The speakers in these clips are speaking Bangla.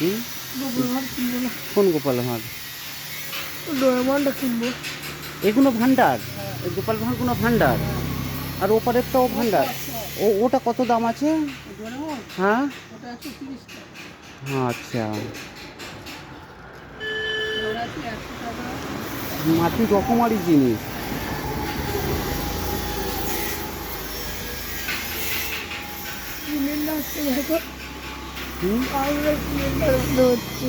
হুম? গোপাল ভাঁড় কিনবো না, কোন গোপাল ভাঁড়? ডোরেমনটা কিনবো। এগুলো ভান্ডার, এই গোপাল ভাঁড় কোনো ভান্ডার, আর ওপারের তো ভান্ডার। ওটা কত দাম আছে? ডোরেমন হ্যাঁ, ওটা 130 টাকা, আচ্ছা। ওটা আছে 100 টাকা। মাটি রকমারি জিনিস। সিলিন্ডার হচ্ছে দেখো, হুম, আমরা সিলিন্ডার বন্ধ হচ্ছে,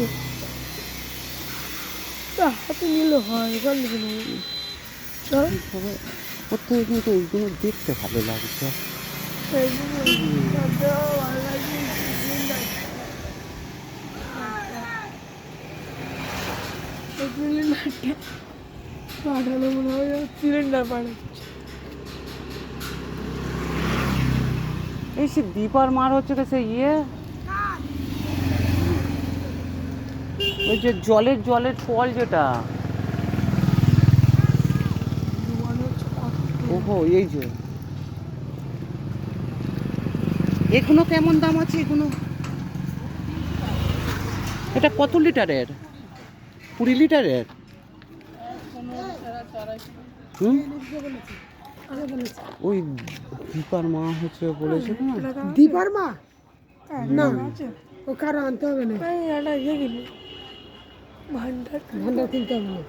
তা হাতে নিলে হয়, ওখান থেকে নেবো। চল তবে প্রত্যেকে কিন্তু এইগুলো দেখতে ভালো লাগছে। এইগুলো তাতেও ভালো লাগছে, সিলিন্ডার সিলিন্ডারটা পাঠানো মনে হয় সিলিন্ডার পাঠাচ্ছে। এই সে দীপার মার হচ্ছে কি সে ওই যে জলের জলের ফল যেটা, মনে হচ্ছে কত ওহো এই যে এগুলো কেমন দাম আছে এগুলো? এটা কত লিটারের? 20 লিটারের? হুম, ওই দীপার মা হচ্ছে বলেছে না। দীপার মা না, ও কারো আনতে হবে না, ভান্ডার ভান্ডার কিনতে হবে না।